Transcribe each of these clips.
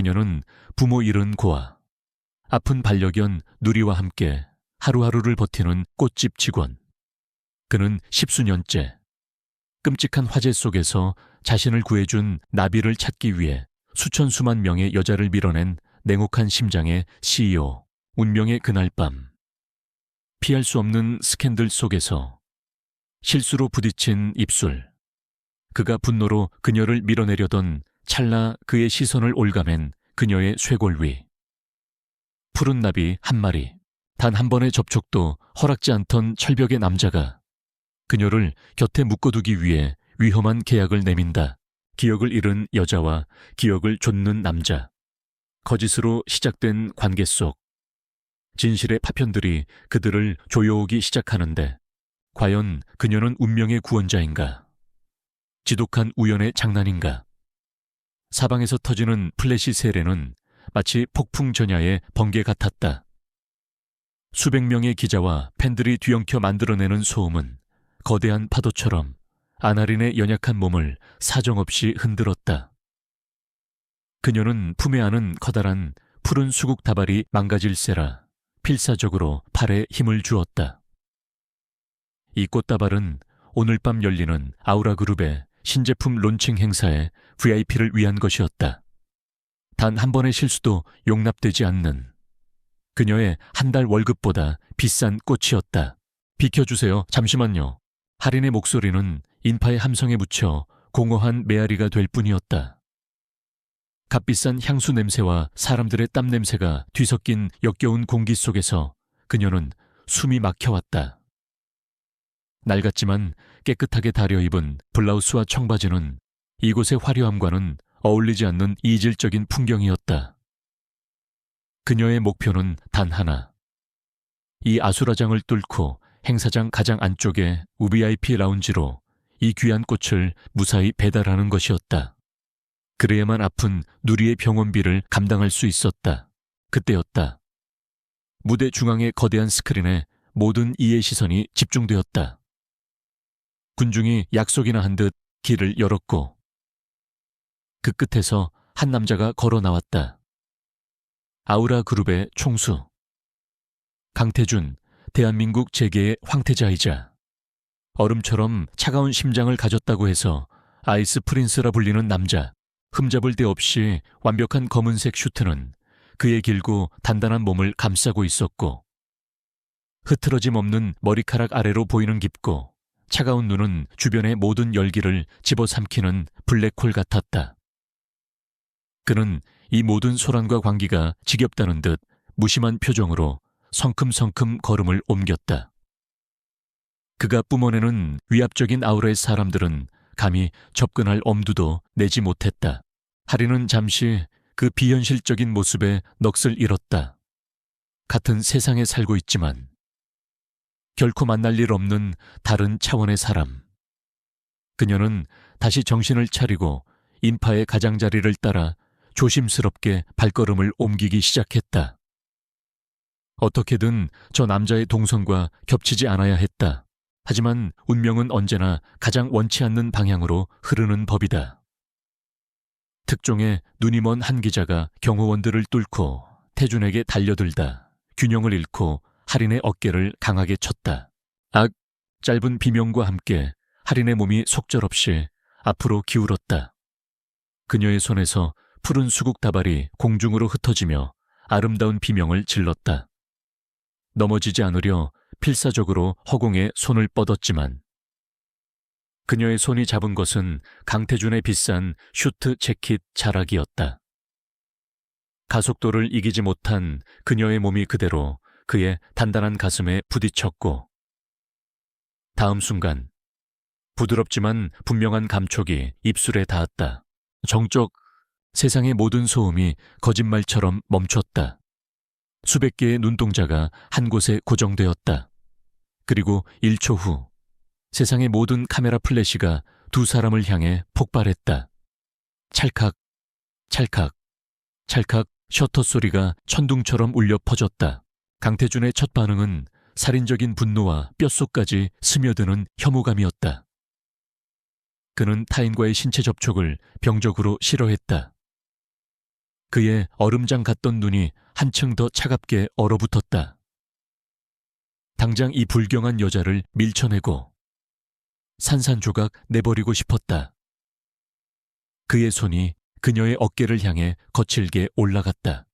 그녀는 부모 잃은 고아, 아픈 반려견 누리와 함께 하루하루를 버티는 꽃집 직원. 그는 십수년째 끔찍한 화재 속에서 자신을 구해준 나비를 찾기 위해 수천 수만 명의 여자를 밀어낸 냉혹한 심장의 CEO. 운명의 그날 밤, 피할 수 없는 스캔들 속에서 실수로 부딪힌 입술, 그가 분노로 그녀를 밀어내려던 찰나 그의 시선을 올가맨 그녀의 쇄골 위. 푸른 나비 한 마리, 단 한 번의 접촉도 허락지 않던 철벽의 남자가 그녀를 곁에 묶어두기 위해 위험한 계약을 내민다. 기억을 잃은 여자와 기억을 좇는 남자. 거짓으로 시작된 관계 속 진실의 파편들이 그들을 조여오기 시작하는데, 과연 그녀는 운명의 구원자인가? 지독한 우연의 장난인가? 사방에서 터지는 플래시 세례는 마치 폭풍 전야의 번개 같았다. 수백 명의 기자와 팬들이 뒤엉켜 만들어내는 소음은 거대한 파도처럼 아나린의 연약한 몸을 사정없이 흔들었다. 그녀는 품에 안은 커다란 푸른 수국 다발이 망가질세라 필사적으로 팔에 힘을 주었다. 이 꽃다발은 오늘 밤 열리는 아우라 그룹의 신제품 론칭 행사에 VIP를 위한 것이었다. 단 한 번의 실수도 용납되지 않는 그녀의 한 달 월급보다 비싼 꽃이었다. 비켜주세요. 잠시만요. 할인의 목소리는 인파의 함성에 묻혀 공허한 메아리가 될 뿐이었다. 값비싼 향수 냄새와 사람들의 땀 냄새가 뒤섞인 역겨운 공기 속에서 그녀는 숨이 막혀왔다. 낡았지만 깨끗하게 다려입은 블라우스와 청바지는 이곳의 화려함과는 어울리지 않는 이질적인 풍경이었다. 그녀의 목표는 단 하나. 이 아수라장을 뚫고 행사장 가장 안쪽의 VIP 라운지로 이 귀한 꽃을 무사히 배달하는 것이었다. 그래야만 아픈 누리의 병원비를 감당할 수 있었다. 그때였다. 무대 중앙의 거대한 스크린에 모든 이의 시선이 집중되었다. 군중이 약속이나 한 듯 길을 열었고, 그 끝에서 한 남자가 걸어 나왔다. 아우라 그룹의 총수. 강태준, 대한민국 재계의 황태자이자 얼음처럼 차가운 심장을 가졌다고 해서 아이스 프린스라 불리는 남자. 흠잡을 데 없이 완벽한 검은색 슈트는 그의 길고 단단한 몸을 감싸고 있었고, 흐트러짐 없는 머리카락 아래로 보이는 깊고 차가운 눈은 주변의 모든 열기를 집어삼키는 블랙홀 같았다. 그는 이 모든 소란과 광기가 지겹다는 듯 무심한 표정으로 성큼성큼 걸음을 옮겼다. 그가 뿜어내는 위압적인 아우라의 사람들은 감히 접근할 엄두도 내지 못했다. 하리는 잠시 그 비현실적인 모습에 넋을 잃었다. 같은 세상에 살고 있지만 결코 만날 일 없는 다른 차원의 사람. 그녀는 다시 정신을 차리고 인파의 가장자리를 따라 조심스럽게 발걸음을 옮기기 시작했다. 어떻게든 저 남자의 동선과 겹치지 않아야 했다. 하지만 운명은 언제나 가장 원치 않는 방향으로 흐르는 법이다. 특종의 눈이 먼 한 기자가 경호원들을 뚫고 태준에게 달려들다 균형을 잃고 할인의 어깨를 강하게 쳤다. 짧은 비명과 함께 할인의 몸이 속절없이 앞으로 기울었다. 그녀의 손에서 푸른 수국 다발이 공중으로 흩어지며 아름다운 비명을 질렀다. 넘어지지 않으려 필사적으로 허공에 손을 뻗었지만 그녀의 손이 잡은 것은 강태준의 비싼 슈트 재킷 자락이었다. 가속도를 이기지 못한 그녀의 몸이 그대로 그의 단단한 가슴에 부딪혔고, 다음 순간 부드럽지만 분명한 감촉이 입술에 닿았다. 정적 세상의 모든 소음이 거짓말처럼 멈췄다. 수백 개의 눈동자가 한 곳에 고정되었다. 그리고 1초 후 세상의 모든 카메라 플래시가 두 사람을 향해 폭발했다. 찰칵, 찰칵, 찰칵 셔터 소리가 천둥처럼 울려 퍼졌다. 강태준의 첫 반응은 살인적인 분노와 뼛속까지 스며드는 혐오감이었다. 그는 타인과의 신체 접촉을 병적으로 싫어했다. 그의 얼음장 같던 눈이 한층 더 차갑게 얼어붙었다. 당장 이 불경한 여자를 밀쳐내고 산산조각 내버리고 싶었다. 그의 손이 그녀의 어깨를 향해 거칠게 올라갔다.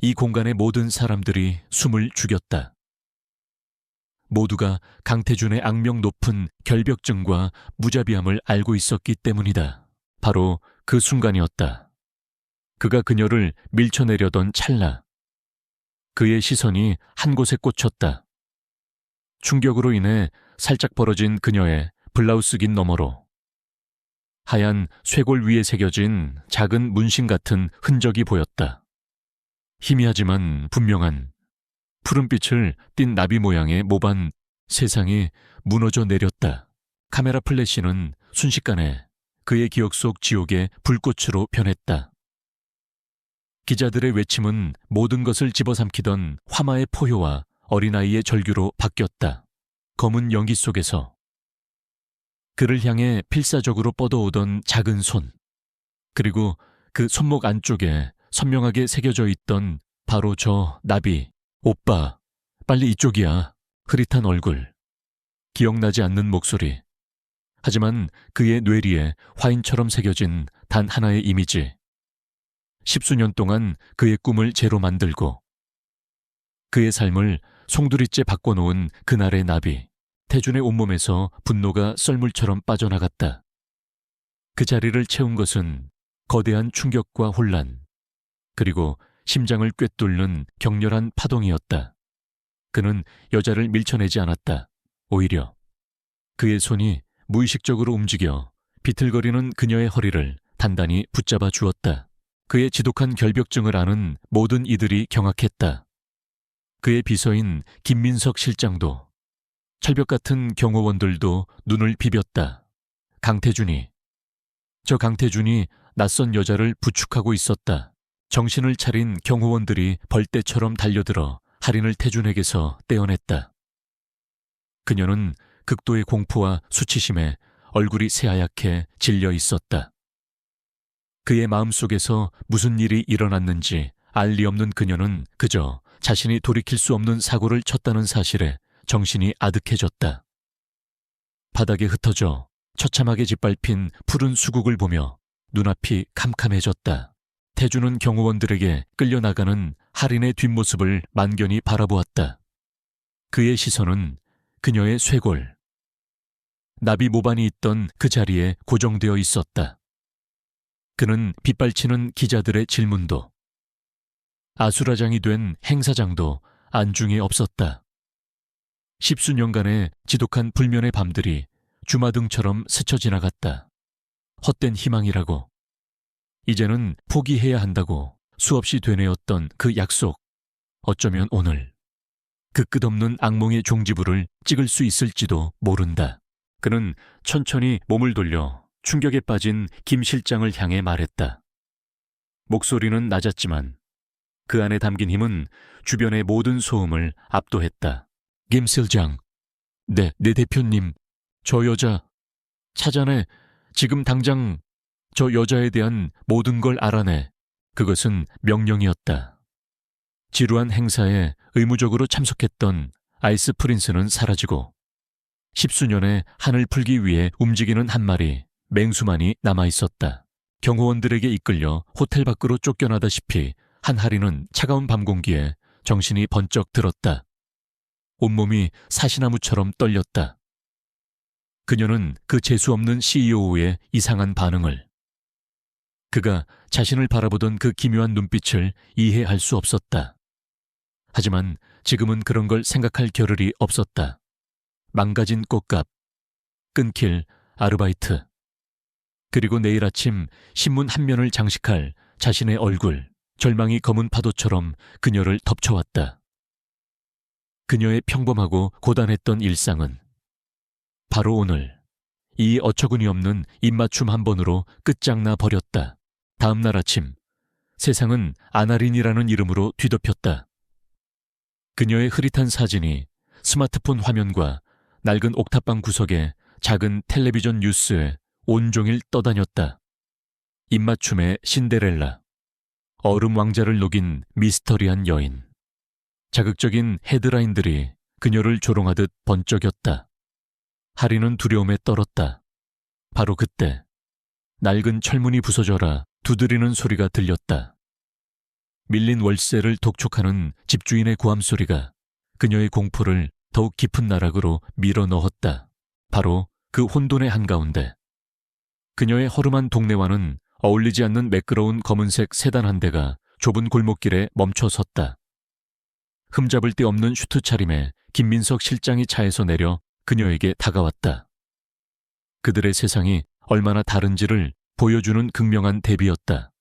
이 공간의 모든 사람들이 숨을 죽였다. 모두가 강태준의 악명 높은 결벽증과 무자비함을 알고 있었기 때문이다. 바로 그 순간이었다. 그가 그녀를 밀쳐내려던 찰나, 그의 시선이 한 곳에 꽂혔다. 충격으로 인해 살짝 벌어진 그녀의 블라우스긴 너머로 하얀 쇄골 위에 새겨진 작은 문신 같은 흔적이 보였다. 희미하지만 분명한 푸른빛을 띤 나비 모양의 모반, 세상이 무너져 내렸다. 카메라 플래시는 순식간에 그의 기억 속 지옥의 불꽃으로 변했다. 기자들의 외침은 모든 것을 집어삼키던 화마의 포효와 어린아이의 절규로 바뀌었다. 검은 연기 속에서 그를 향해 필사적으로 뻗어오던 작은 손, 그리고 그 손목 안쪽에 선명하게 새겨져 있던 바로 저 나비, 오빠, 빨리 이쪽이야. 흐릿한 얼굴, 기억나지 않는 목소리. 하지만 그의 뇌리에 화인처럼 새겨진 단 하나의 이미지. 10수년 동안 그의 꿈을 재로 만들고 그의 삶을 송두리째 바꿔놓은 그날의 나비. 태준의 온몸에서 분노가 썰물처럼 빠져나갔다. 그 자리를 채운 것은 거대한 충격과 혼란, 그리고 심장을 꿰뚫는 격렬한 파동이었다. 그는 여자를 밀쳐내지 않았다. 오히려 그의 손이 무의식적으로 움직여 비틀거리는 그녀의 허리를 단단히 붙잡아 주었다. 그의 지독한 결벽증을 아는 모든 이들이 경악했다. 그의 비서인 김민석 실장도, 철벽 같은 경호원들도 눈을 비볐다. 저 강태준이 낯선 여자를 부축하고 있었다. 정신을 차린 경호원들이 벌떼처럼 달려들어 할인을 태준에게서 떼어냈다. 그녀는 극도의 공포와 수치심에 얼굴이 새하얗게 질려 있었다. 그의 마음속에서 무슨 일이 일어났는지 알 리 없는 그녀는 그저 자신이 돌이킬 수 없는 사고를 쳤다는 사실에 정신이 아득해졌다. 바닥에 흩어져 처참하게 짓밟힌 푸른 수국을 보며 눈앞이 캄캄해졌다. 태준은 경호원들에게 끌려나가는 할인의 뒷모습을 만견히 바라보았다. 그의 시선은 그녀의 쇄골, 나비 모반이 있던 그 자리에 고정되어 있었다. 그는 빗발치는 기자들의 질문도, 아수라장이 된 행사장도 안중에 없었다. 10수년간의 지독한 불면의 밤들이 주마등처럼 스쳐 지나갔다. 헛된 희망이라고, 이제는 포기해야 한다고 수없이 되뇌었던 그 약속, 어쩌면 오늘 그 끝없는 악몽의 종지부를 찍을 수 있을지도 모른다. 그는 천천히 몸을 돌려 충격에 빠진 김 실장을 향해 말했다. 목소리는 낮았지만 그 안에 담긴 힘은 주변의 모든 소음을 압도했다. 김 실장, 네 대표님, 저 여자 찾아내. 지금 당장 저 여자에 대한 모든 걸 알아내. 그것은 명령이었다. 지루한 행사에 의무적으로 참석했던 아이스 프린스는 사라지고 10수년의 한을 풀기 위해 움직이는 한 마리 맹수만이 남아있었다. 경호원들에게 이끌려 호텔 밖으로 쫓겨나다시피 한 할인은 차가운 밤 공기에 정신이 번쩍 들었다. 온몸이 사시나무처럼 떨렸다. 그녀는 그 재수없는 CEO의 이상한 반응을, 그가 자신을 바라보던 그 기묘한 눈빛을 이해할 수 없었다. 하지만 지금은 그런 걸 생각할 겨를이 없었다. 망가진 꽃값, 끊길 아르바이트, 그리고 내일 아침 신문 한 면을 장식할 자신의 얼굴, 절망이 검은 파도처럼 그녀를 덮쳐왔다. 그녀의 평범하고 고단했던 일상은 바로 오늘 이 어처구니없는 입맞춤 한 번으로 끝장나 버렸다. 다음 날 아침 세상은 아나린이라는 이름으로 뒤덮였다. 그녀의 흐릿한 사진이 스마트폰 화면과 낡은 옥탑방 구석에 작은 텔레비전 뉴스에 온종일 떠다녔다. 입맞춤의 신데렐라, 얼음 왕자를 녹인 미스터리한 여인. 자극적인 헤드라인들이 그녀를 조롱하듯 번쩍였다. 하리는 두려움에 떨었다. 바로 그때 낡은 철문이 부서져라 두드리는 소리가 들렸다. 밀린 월세를 독촉하는 집주인의 고함 소리가 그녀의 공포를 더욱 깊은 나락으로 밀어 넣었다. 바로 그 혼돈의 한가운데 그녀의 허름한 동네와는 어울리지 않는 매끄러운 검은색 세단 한 대가 좁은 골목길에 멈춰 섰다. 흠잡을 데 없는 슈트 차림에 김민석 실장이 차에서 내려 그녀에게 다가왔다. 그들의 세상이 얼마나 다른지를 보여주는 극명한 대비였다.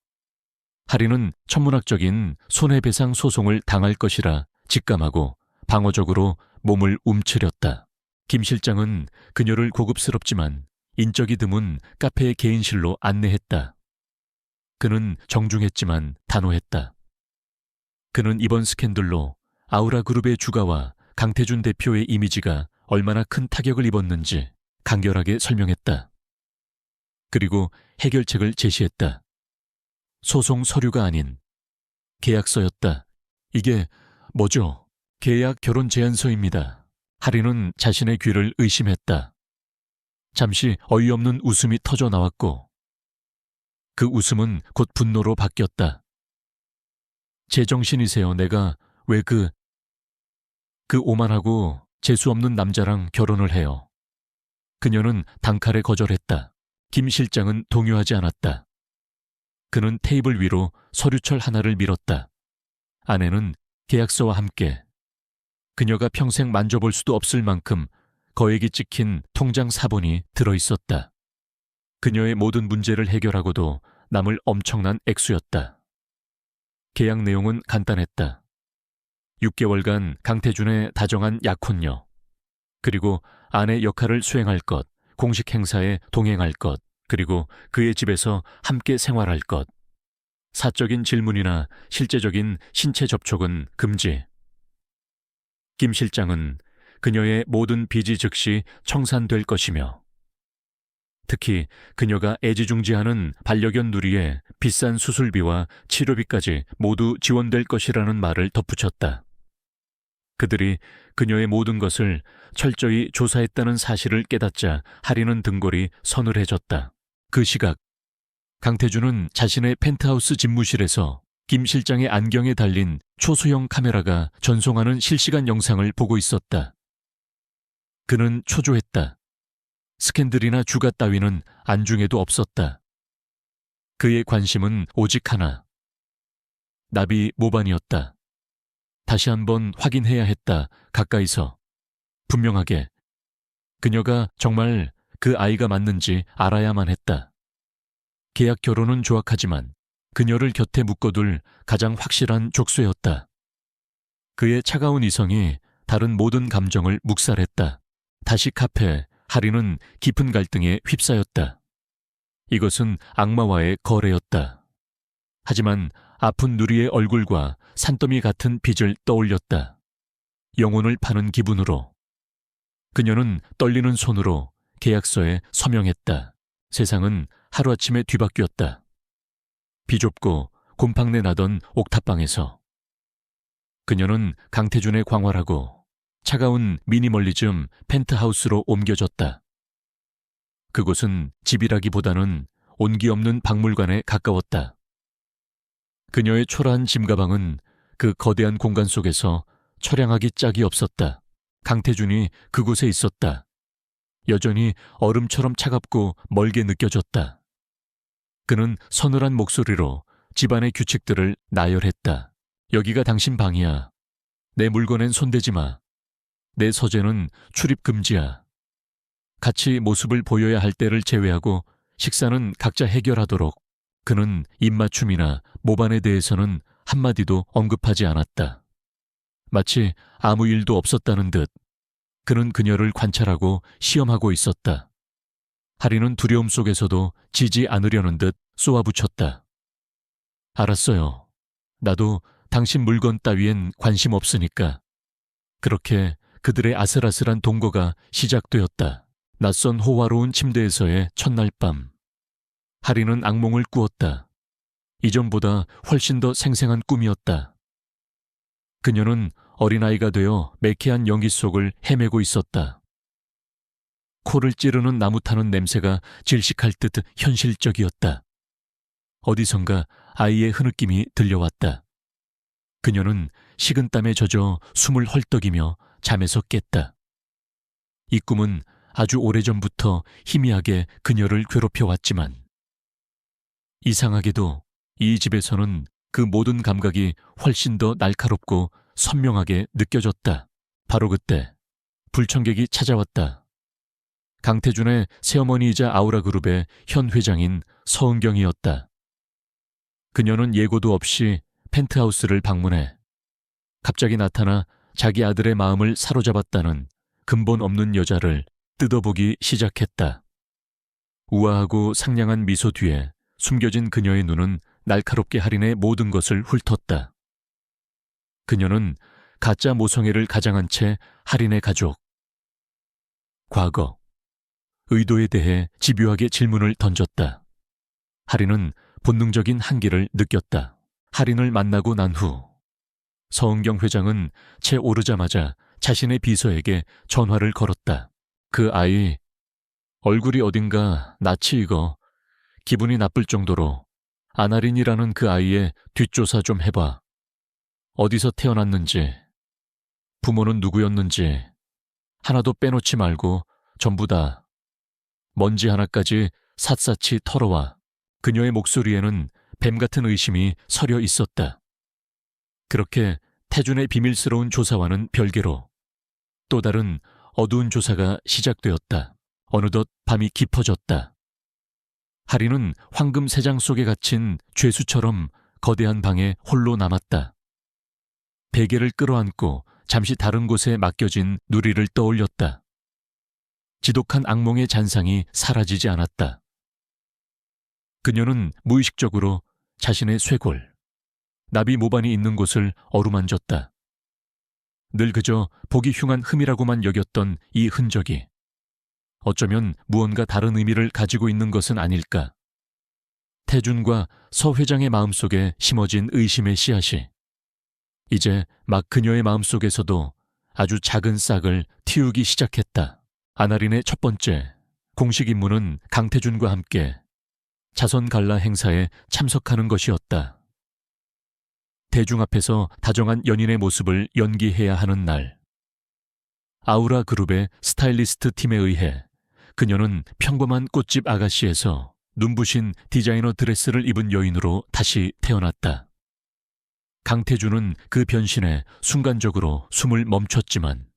하리는 천문학적인 손해배상 소송을 당할 것이라 직감하고 방어적으로 몸을 움츠렸다. 김 실장은 그녀를 고급스럽지만 인적이 드문 카페의 개인실로 안내했다. 그는 정중했지만 단호했다. 그는 이번 스캔들로 아우라 그룹의 주가와 강태준 대표의 이미지가 얼마나 큰 타격을 입었는지 간결하게 설명했다. 그리고 해결책을 제시했다. 소송 서류가 아닌 계약서였다. 이게 뭐죠? 계약 결혼 제안서입니다. 하리는 자신의 귀를 의심했다. 잠시 어이없는 웃음이 터져 나왔고 그 웃음은 곧 분노로 바뀌었다. 제정신이세요. 내가 왜 그 오만하고 재수없는 남자랑 결혼을 해요. 그녀는 단칼에 거절했다. 김 실장은 동요하지 않았다. 그는 테이블 위로 서류철 하나를 밀었다. 안에는 계약서와 함께 그녀가 평생 만져볼 수도 없을 만큼 거액이 찍힌 통장 사본이 들어있었다. 그녀의 모든 문제를 해결하고도 남을 엄청난 액수였다. 계약 내용은 간단했다. 6개월간 강태준의 다정한 약혼녀, 그리고 아내 역할을 수행할 것, 공식 행사에 동행할 것, 그리고 그의 집에서 함께 생활할 것. 사적인 질문이나 실제적인 신체 접촉은 금지. 김 실장은 그녀의 모든 빚이 즉시 청산될 것이며 특히 그녀가 애지중지하는 반려견 누리의 비싼 수술비와 치료비까지 모두 지원될 것이라는 말을 덧붙였다. 그들이 그녀의 모든 것을 철저히 조사했다는 사실을 깨닫자 하리는 등골이 서늘해졌다. 그 시각 강태준은 자신의 펜트하우스 집무실에서 김 실장의 안경에 달린 초소형 카메라가 전송하는 실시간 영상을 보고 있었다. 그는 초조했다. 스캔들이나 주가 따위는 안중에도 없었다. 그의 관심은 오직 하나. 나비 모반이었다. 다시 한번 확인해야 했다. 가까이서. 분명하게. 그녀가 정말 그 아이가 맞는지 알아야만 했다. 계약 결혼은 조악하지만 그녀를 곁에 묶어둘 가장 확실한 족쇄였다. 그의 차가운 이성이 다른 모든 감정을 묵살했다. 다시 카페, 하리는 깊은 갈등에 휩싸였다. 이것은 악마와의 거래였다. 하지만 아픈 누리의 얼굴과 산더미 같은 빚을 떠올렸다. 영혼을 파는 기분으로. 그녀는 떨리는 손으로 계약서에 서명했다. 세상은 하루아침에 뒤바뀌었다. 비좁고 곰팡내 나던 옥탑방에서 그녀는 강태준의 광활하고 차가운 미니멀리즘 펜트하우스로 옮겨졌다. 그곳은 집이라기보다는 온기 없는 박물관에 가까웠다. 그녀의 초라한 짐가방은 그 거대한 공간 속에서 처량하기 짝이 없었다. 강태준이 그곳에 있었다. 여전히 얼음처럼 차갑고 멀게 느껴졌다. 그는 서늘한 목소리로 집안의 규칙들을 나열했다. 여기가 당신 방이야. 내 물건엔 손대지 마. 내 서재는 출입 금지야. 같이 모습을 보여야 할 때를 제외하고 식사는 각자 해결하도록. 그는 입맞춤이나 모반에 대해서는 한마디도 언급하지 않았다. 마치 아무 일도 없었다는 듯 그는 그녀를 관찰하고 시험하고 있었다. 하리는 두려움 속에서도 지지 않으려는 듯 쏘아붙였다. 알았어요. 나도 당신 물건 따위엔 관심 없으니까. 그렇게 그들의 아슬아슬한 동거가 시작되었다. 낯선 호화로운 침대에서의 첫날 밤. 하리는 악몽을 꾸었다. 이전보다 훨씬 더 생생한 꿈이었다. 그녀는 어린아이가 되어 매캐한 연기 속을 헤매고 있었다. 코를 찌르는 나무 타는 냄새가 질식할 듯 현실적이었다. 어디선가 아이의 흐느낌이 들려왔다. 그녀는 식은땀에 젖어 숨을 헐떡이며 잠에서 깼다. 이 꿈은 아주 오래전부터 희미하게 그녀를 괴롭혀왔지만 이상하게도 이 집에서는 그 모든 감각이 훨씬 더 날카롭고 선명하게 느껴졌다. 바로 그때 불청객이 찾아왔다. 강태준의 새어머니이자 아우라그룹의 현 회장인 서은경이었다. 그녀는 예고도 없이 펜트하우스를 방문해 갑자기 나타나 자기 아들의 마음을 사로잡았다는 근본 없는 여자를 뜯어보기 시작했다. 우아하고 상냥한 미소 뒤에 숨겨진 그녀의 눈은 날카롭게 할인의 모든 것을 훑었다. 그녀는 가짜 모성애를 가장한 채 할인의 가족, 과거, 의도에 대해 집요하게 질문을 던졌다. 할인은 본능적인 한계를 느꼈다. 할인을 만나고 난 후 서은경 회장은 채 오르자마자 자신의 비서에게 전화를 걸었다. 그 아이 얼굴이 어딘가 낯이 익어 기분이 나쁠 정도로 아나린이라는 그 아이의 뒷조사 좀 해봐. 어디서 태어났는지, 부모는 누구였는지 하나도 빼놓지 말고 전부 다 먼지 하나까지 샅샅이 털어와. 그녀의 목소리에는 뱀 같은 의심이 서려 있었다. 그렇게 태준의 비밀스러운 조사와는 별개로 또 다른 어두운 조사가 시작되었다. 어느덧 밤이 깊어졌다. 할인은 황금 새장 속에 갇힌 죄수처럼 거대한 방에 홀로 남았다. 베개를 끌어안고 잠시 다른 곳에 맡겨진 누리를 떠올렸다. 지독한 악몽의 잔상이 사라지지 않았다. 그녀는 무의식적으로 자신의 쇄골, 나비 모반이 있는 곳을 어루만졌다. 늘 그저 보기 흉한 흠이라고만 여겼던 이 흔적이 어쩌면 무언가 다른 의미를 가지고 있는 것은 아닐까. 태준과 서 회장의 마음속에 심어진 의심의 씨앗이 이제 막 그녀의 마음속에서도 아주 작은 싹을 틔우기 시작했다. 아나린의 첫 번째 공식 임무는 강태준과 함께 자선 갈라 행사에 참석하는 것이었다. 대중 앞에서 다정한 연인의 모습을 연기해야 하는 날. 아우라 그룹의 스타일리스트 팀에 의해 그녀는 평범한 꽃집 아가씨에서 눈부신 디자이너 드레스를 입은 여인으로 다시 태어났다. 강태준은 그 변신에 순간적으로 숨을 멈췄지만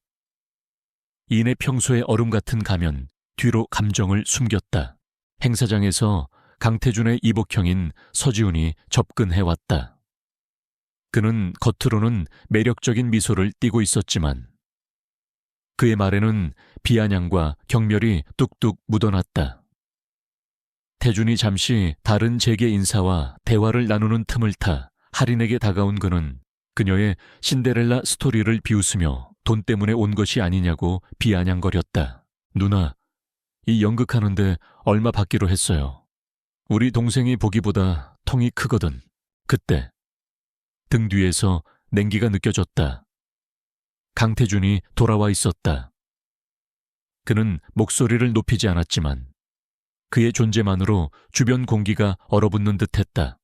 이내 평소의 얼음 같은 가면 뒤로 감정을 숨겼다. 행사장에서 강태준의 이복형인 서지훈이 접근해왔다. 그는 겉으로는 매력적인 미소를 띠고 있었지만 그의 말에는 비아냥과 경멸이 뚝뚝 묻어났다. 태준이 잠시 다른 재계 인사와 대화를 나누는 틈을 타 할인에게 다가온 그는 그녀의 신데렐라 스토리를 비웃으며 돈 때문에 온 것이 아니냐고 비아냥거렸다. 누나, 이 연극하는데 얼마 받기로 했어요. 우리 동생이 보기보다 통이 크거든. 그때 등 뒤에서 냉기가 느껴졌다. 강태준이 돌아와 있었다. 그는 목소리를 높이지 않았지만 그의 존재만으로 주변 공기가 얼어붙는 듯했다.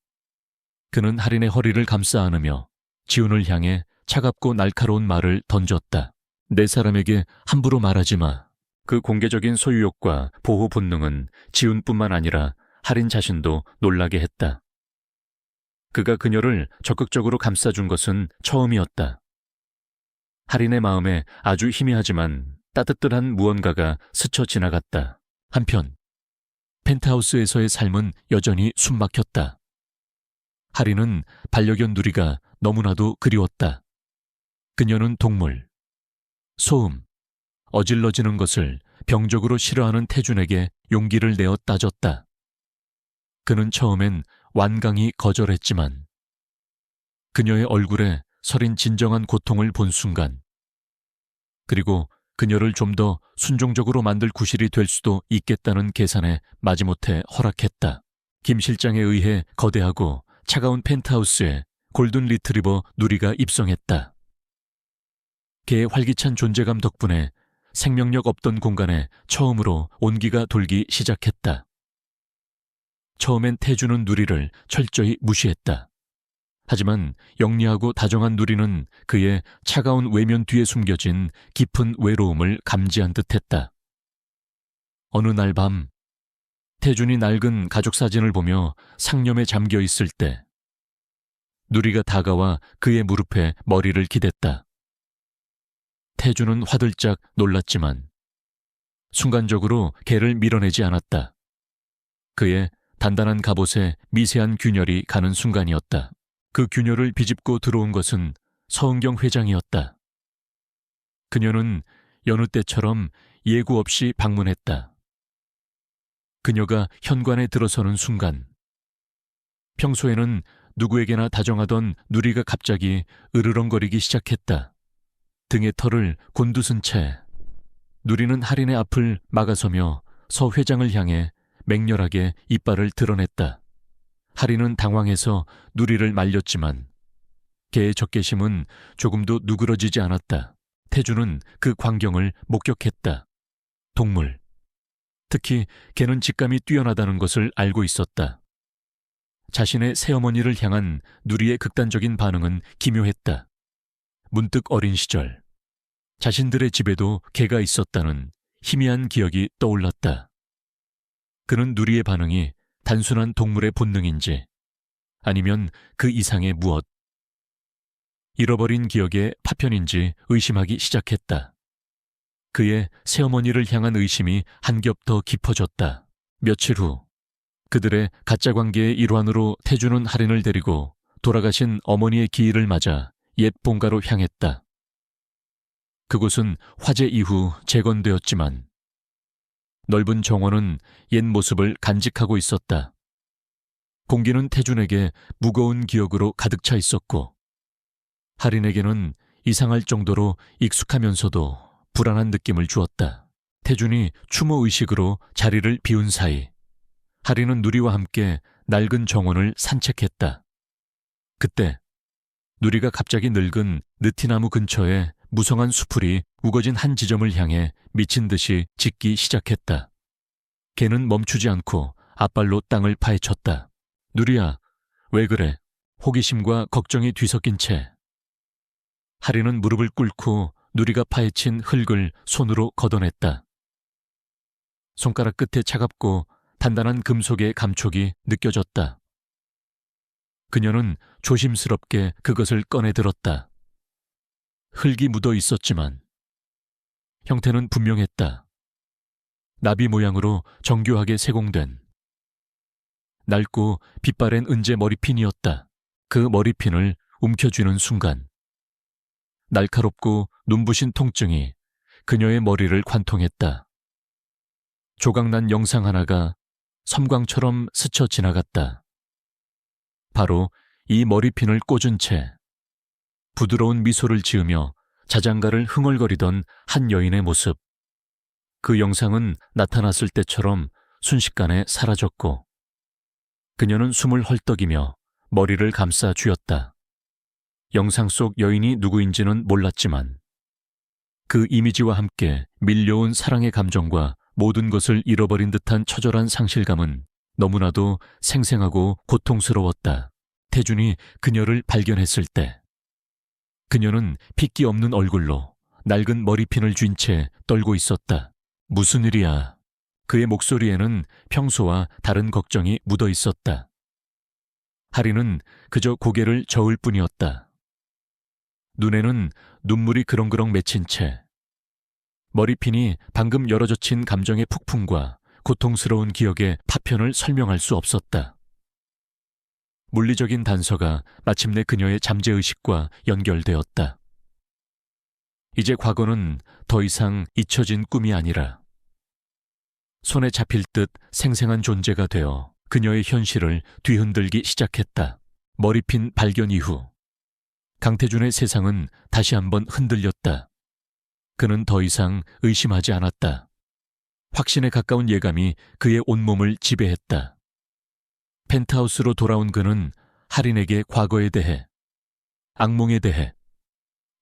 그는 할인의 허리를 감싸 안으며 지훈을 향해 차갑고 날카로운 말을 던졌다. 내 사람에게 함부로 말하지 마. 그 공개적인 소유욕과 보호 본능은 지훈뿐만 아니라 할인 자신도 놀라게 했다. 그가 그녀를 적극적으로 감싸준 것은 처음이었다. 할인의 마음에 아주 희미하지만 따뜻한 무언가가 스쳐 지나갔다. 한편 펜트하우스에서의 삶은 여전히 숨막혔다. 할인은 반려견 누리가 너무나도 그리웠다. 그녀는 동물, 소음, 어질러지는 것을 병적으로 싫어하는 태준에게 용기를 내어 따졌다. 그는 처음엔 완강히 거절했지만 그녀의 얼굴에 서린 진정한 고통을 본 순간, 그리고 그녀를 좀 더 순종적으로 만들 구실이 될 수도 있겠다는 계산에 마지못해 허락했다. 김 실장에 의해 거대하고 차가운 펜트하우스에 골든 리트리버 누리가 입성했다. 개의 활기찬 존재감 덕분에 생명력 없던 공간에 처음으로 온기가 돌기 시작했다. 처음엔 태주는 누리를 철저히 무시했다. 하지만 영리하고 다정한 누리는 그의 차가운 외면 뒤에 숨겨진 깊은 외로움을 감지한 듯했다. 어느 날 밤, 태준이 낡은 가족 사진을 보며 상념에 잠겨 있을 때 누리가 다가와 그의 무릎에 머리를 기댔다. 태준은 화들짝 놀랐지만 순간적으로 개를 밀어내지 않았다. 그의 단단한 갑옷에 미세한 균열이 가는 순간이었다. 그 균열을 비집고 들어온 것은 서은경 회장이었다. 그녀는 여느 때처럼 예고 없이 방문했다. 그녀가 현관에 들어서는 순간 평소에는 누구에게나 다정하던 누리가 갑자기 으르렁거리기 시작했다. 등의 털을 곤두선 채 누리는 할인의 앞을 막아서며 서 회장을 향해 맹렬하게 이빨을 드러냈다. 할인은 당황해서 누리를 말렸지만 개의 적개심은 조금도 누그러지지 않았다. 태주는 그 광경을 목격했다. 동물, 특히 개는 직감이 뛰어나다는 것을 알고 있었다. 자신의 새어머니를 향한 누리의 극단적인 반응은 기묘했다. 문득 어린 시절, 자신들의 집에도 개가 있었다는 희미한 기억이 떠올랐다. 그는 누리의 반응이 단순한 동물의 본능인지 아니면 그 이상의 무엇, 잃어버린 기억의 파편인지 의심하기 시작했다. 그의 새어머니를 향한 의심이 한 겹 더 깊어졌다. 며칠 후 그들의 가짜 관계의 일환으로 태주는 할인을 데리고 돌아가신 어머니의 기일을 맞아 옛 본가로 향했다. 그곳은 화재 이후 재건되었지만 넓은 정원은 옛 모습을 간직하고 있었다. 공기는 태준에게 무거운 기억으로 가득 차 있었고 할인에게는 이상할 정도로 익숙하면서도 불안한 느낌을 주었다. 태준이 추모의식으로 자리를 비운 사이 할인은 누리와 함께 낡은 정원을 산책했다. 그때 누리가 갑자기 늙은 느티나무 근처에 무성한 수풀이 우거진 한 지점을 향해 미친 듯이 짖기 시작했다. 개는 멈추지 않고 앞발로 땅을 파헤쳤다. 누리야, 왜 그래? 호기심과 걱정이 뒤섞인 채 할인은 무릎을 꿇고 누리가 파헤친 흙을 손으로 걷어냈다. 손가락 끝에 차갑고 단단한 금속의 감촉이 느껴졌다. 그녀는 조심스럽게 그것을 꺼내 들었다. 흙이 묻어 있었지만 형태는 분명했다. 나비 모양으로 정교하게 세공된 낡고 빛바랜 은재 머리핀이었다. 그 머리핀을 움켜쥐는 순간 날카롭고 눈부신 통증이 그녀의 머리를 관통했다. 조각난 영상 하나가 섬광처럼 스쳐 지나갔다. 바로 이 머리핀을 꽂은 채 부드러운 미소를 지으며 자장가를 흥얼거리던 한 여인의 모습. 그 영상은 나타났을 때처럼 순식간에 사라졌고 그녀는 숨을 헐떡이며 머리를 감싸 쥐었다. 영상 속 여인이 누구인지는 몰랐지만 그 이미지와 함께 밀려온 사랑의 감정과 모든 것을 잃어버린 듯한 처절한 상실감은 너무나도 생생하고 고통스러웠다. 태준이 그녀를 발견했을 때 그녀는 핏기 없는 얼굴로 낡은 머리핀을 쥔 채 떨고 있었다. 무슨 일이야? 그의 목소리에는 평소와 다른 걱정이 묻어 있었다. 할인은 그저 고개를 저을 뿐이었다. 눈에는 눈물이 그렁그렁 맺힌 채 머리핀이 방금 열어젖힌 감정의 폭풍과 고통스러운 기억의 파편을 설명할 수 없었다. 물리적인 단서가 마침내 그녀의 잠재의식과 연결되었다. 이제 과거는 더 이상 잊혀진 꿈이 아니라 손에 잡힐 듯 생생한 존재가 되어 그녀의 현실을 뒤흔들기 시작했다. 머리핀 발견 이후 강태준의 세상은 다시 한번 흔들렸다. 그는 더 이상 의심하지 않았다. 확신에 가까운 예감이 그의 온몸을 지배했다. 펜트하우스로 돌아온 그는 할인에게 과거에 대해, 악몽에 대해,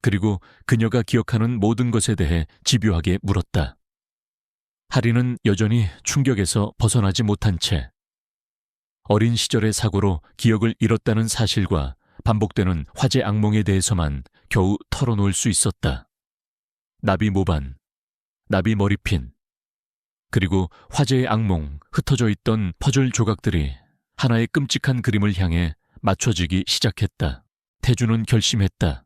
그리고 그녀가 기억하는 모든 것에 대해 집요하게 물었다. 할인은 여전히 충격에서 벗어나지 못한 채 어린 시절의 사고로 기억을 잃었다는 사실과 반복되는 화재 악몽에 대해서만 겨우 털어놓을 수 있었다. 나비 모반, 나비 머리핀, 그리고 화재의 악몽, 흩어져 있던 퍼즐 조각들이 하나의 끔찍한 그림을 향해 맞춰지기 시작했다. 태주는 결심했다.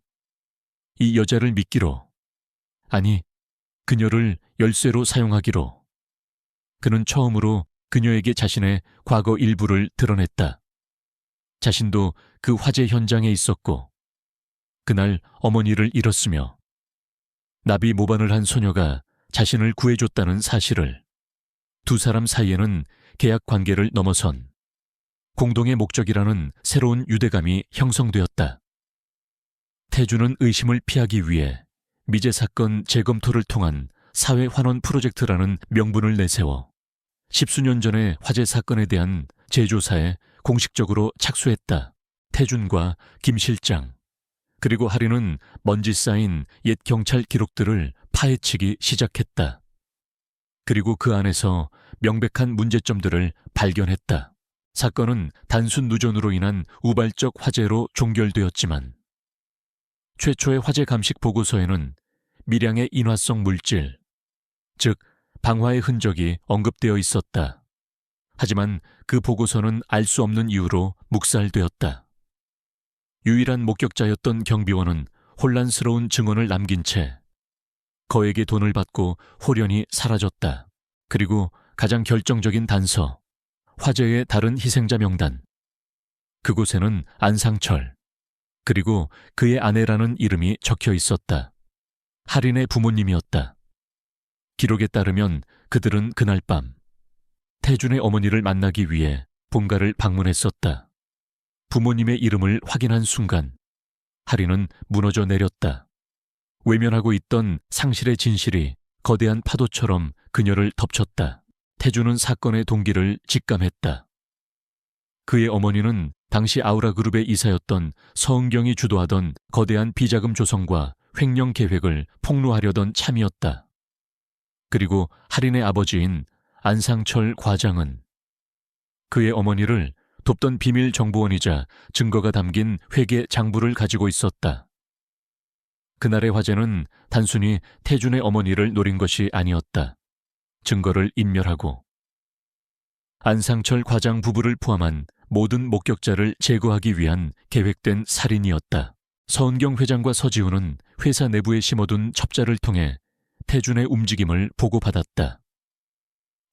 이 여자를 믿기로, 아니, 그녀를 열쇠로 사용하기로. 그는 처음으로 그녀에게 자신의 과거 일부를 드러냈다. 자신도 그 화재 현장에 있었고, 그날 어머니를 잃었으며, 나비 모반을 한 소녀가 자신을 구해줬다는 사실을. 두 사람 사이에는 계약 관계를 넘어선 공동의 목적이라는 새로운 유대감이 형성되었다. 태주는 의심을 피하기 위해 미제 사건 재검토를 통한 사회 환원 프로젝트라는 명분을 내세워 십수년 전의 화재 사건에 대한 재조사에 공식적으로 착수했다. 태준과 김 실장, 그리고 하리는 먼지 쌓인 옛 경찰 기록들을 파헤치기 시작했다. 그리고 그 안에서 명백한 문제점들을 발견했다. 사건은 단순 누전으로 인한 우발적 화재로 종결되었지만 최초의 화재 감식 보고서에는 미량의 인화성 물질, 즉 방화의 흔적이 언급되어 있었다. 하지만 그 보고서는 알 수 없는 이유로 묵살되었다. 유일한 목격자였던 경비원은 혼란스러운 증언을 남긴 채 거액의 돈을 받고 홀연히 사라졌다. 그리고 가장 결정적인 단서, 화재의 다른 희생자 명단. 그곳에는 안상철, 그리고 그의 아내라는 이름이 적혀 있었다. 할인의 부모님이었다. 기록에 따르면 그들은 그날 밤 태준의 어머니를 만나기 위해 본가를 방문했었다. 부모님의 이름을 확인한 순간 할인은 무너져 내렸다. 외면하고 있던 상실의 진실이 거대한 파도처럼 그녀를 덮쳤다. 태준은 사건의 동기를 직감했다. 그의 어머니는 당시 아우라그룹의 이사였던 서은경이 주도하던 거대한 비자금 조성과 횡령 계획을 폭로하려던 참이었다. 그리고 할인의 아버지인 안상철 과장은 그의 어머니를 돕던 비밀 정보원이자 증거가 담긴 회계 장부를 가지고 있었다. 그날의 화재는 단순히 태준의 어머니를 노린 것이 아니었다. 증거를 인멸하고 안상철 과장 부부를 포함한 모든 목격자를 제거하기 위한 계획된 살인이었다. 서은경 회장과 서지훈은 회사 내부에 심어둔 첩자를 통해 태준의 움직임을 보고받았다.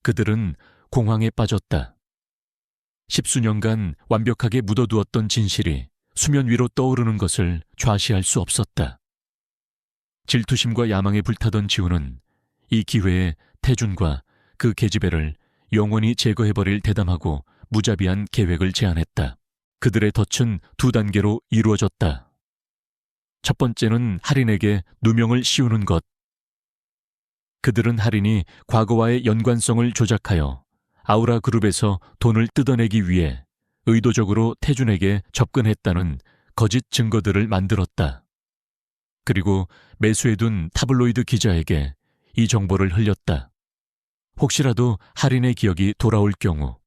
그들은 공황에 빠졌다. 십수년간 완벽하게 묻어두었던 진실이 수면 위로 떠오르는 것을 좌시할 수 없었다. 질투심과 야망에 불타던 지훈은 이 기회에 태준과 그 계집애를 영원히 제거해버릴 대담하고 무자비한 계획을 제안했다. 그들의 덫은 두 단계로 이루어졌다. 첫 번째는 할인에게 누명을 씌우는 것. 그들은 할인이 과거와의 연관성을 조작하여 아우라 그룹에서 돈을 뜯어내기 위해 의도적으로 태준에게 접근했다는 거짓 증거들을 만들었다. 그리고 매수해둔 타블로이드 기자에게 이 정보를 흘렸다. 혹시라도 할인의 기억이 돌아올 경우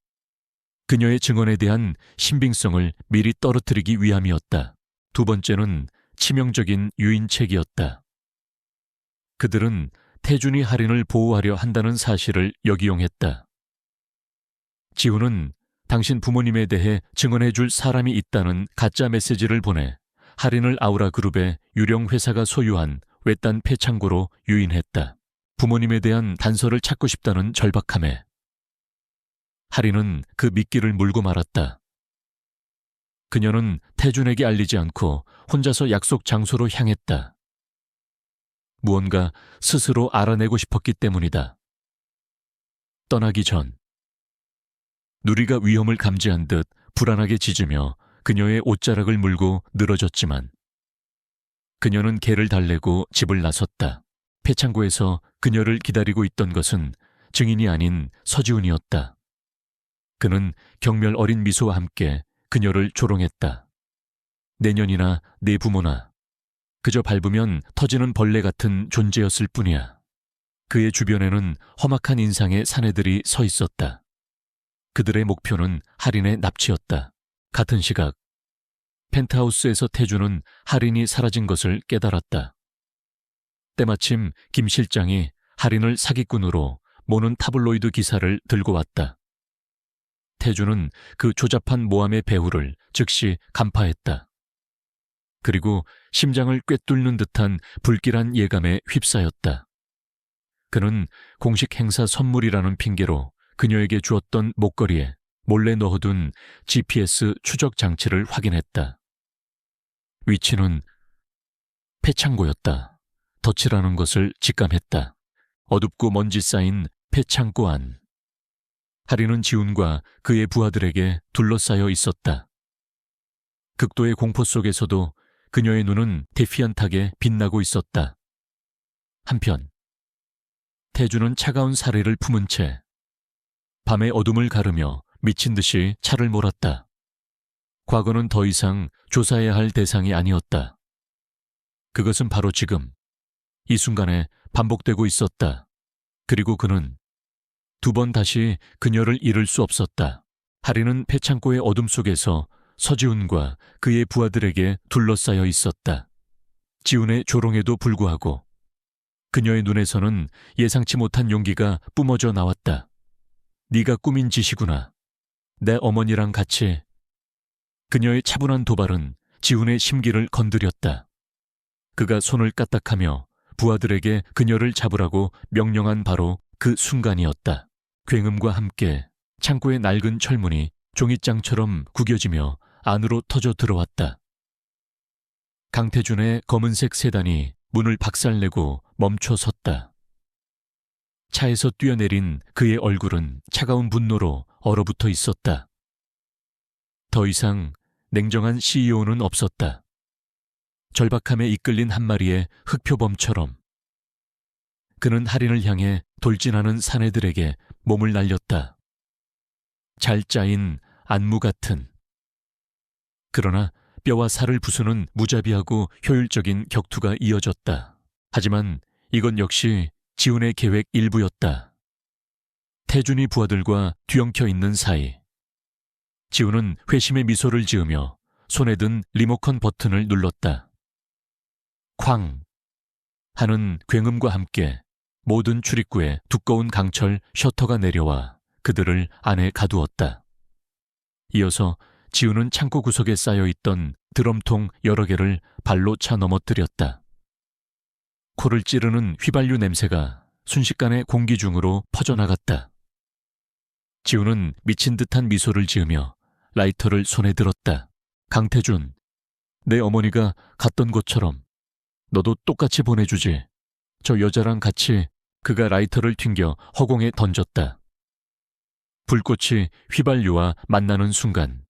그녀의 증언에 대한 신빙성을 미리 떨어뜨리기 위함이었다. 두 번째는 치명적인 유인책이었다. 그들은 태준이 할인을 보호하려 한다는 사실을 역이용했다. 지훈은 당신 부모님에 대해 증언해줄 사람이 있다는 가짜 메시지를 보내 할인을 아우라 그룹의 유령 회사가 소유한 외딴 폐창고로 유인했다. 부모님에 대한 단서를 찾고 싶다는 절박함에 할인은 그 미끼를 물고 말았다. 그녀는 태준에게 알리지 않고 혼자서 약속 장소로 향했다. 무언가 스스로 알아내고 싶었기 때문이다. 떠나기 전 누리가 위험을 감지한 듯 불안하게 짖으며 그녀의 옷자락을 물고 늘어졌지만 그녀는 개를 달래고 집을 나섰다. 폐창고에서 그녀를 기다리고 있던 것은 증인이 아닌 서지훈이었다. 그는 경멸 어린 미소와 함께 그녀를 조롱했다. 내년이나 내 부모나 그저 밟으면 터지는 벌레 같은 존재였을 뿐이야. 그의 주변에는 험악한 인상의 사내들이 서 있었다. 그들의 목표는 할인의 납치였다. 같은 시각 펜트하우스에서 태주는 할인이 사라진 것을 깨달았다. 때마침 김 실장이 할인을 사기꾼으로 모는 타블로이드 기사를 들고 왔다. 태주는 그 조잡한 모함의 배후를 즉시 간파했다. 그리고 심장을 꿰뚫는 듯한 불길한 예감에 휩싸였다. 그는 공식 행사 선물이라는 핑계로 그녀에게 주었던 목걸이에 몰래 넣어둔 GPS 추적 장치를 확인했다. 위치는 폐창고였다. 덫이라는 것을 직감했다. 어둡고 먼지 쌓인 폐창고 안. 할인은 지훈과 그의 부하들에게 둘러싸여 있었다. 극도의 공포 속에서도 그녀의 눈은 데피안하게 빛나고 있었다. 한편 태주는 차가운 사례를 품은 채 밤의 어둠을 가르며 미친 듯이 차를 몰았다. 과거는 더 이상 조사해야 할 대상이 아니었다. 그것은 바로 지금, 이 순간에 반복되고 있었다. 그리고 그는 두 번 다시 그녀를 잃을 수 없었다. 할인은 폐창고의 어둠 속에서 서지훈과 그의 부하들에게 둘러싸여 있었다. 지훈의 조롱에도 불구하고 그녀의 눈에서는 예상치 못한 용기가 뿜어져 나왔다. 네가 꾸민 짓이구나. 내 어머니랑 같이. 그녀의 차분한 도발은 지훈의 심기를 건드렸다. 그가 손을 까딱하며 부하들에게 그녀를 잡으라고 명령한 바로 그 순간이었다. 굉음과 함께 창고의 낡은 철문이 종잇장처럼 구겨지며 안으로 터져 들어왔다. 강태준의 검은색 세단이 문을 박살내고 멈춰 섰다. 차에서 뛰어내린 그의 얼굴은 차가운 분노로 얼어붙어 있었다. 더 이상 냉정한 CEO는 없었다. 절박함에 이끌린 한 마리의 흑표범처럼 그는 할인을 향해 돌진하는 사내들에게 몸을 날렸다. 잘 짜인 안무 같은. 그러나 뼈와 살을 부수는 무자비하고 효율적인 격투가 이어졌다. 하지만 이건 역시 지훈의 계획 일부였다. 태준이 부하들과 뒤엉켜 있는 사이 지훈은 회심의 미소를 지으며 손에 든 리모컨 버튼을 눌렀다. 쾅 하는 굉음과 함께 모든 출입구에 두꺼운 강철 셔터가 내려와 그들을 안에 가두었다. 이어서 지훈은 창고 구석에 쌓여있던 드럼통 여러 개를 발로 차 넘어뜨렸다. 코를 찌르는 휘발유 냄새가 순식간에 공기 중으로 퍼져나갔다. 지훈은 미친 듯한 미소를 지으며 라이터를 손에 들었다. 강태준, 내 어머니가 갔던 곳처럼 너도 똑같이 보내주지. 저 여자랑 같이. 그가 라이터를 튕겨 허공에 던졌다. 불꽃이 휘발유와 만나는 순간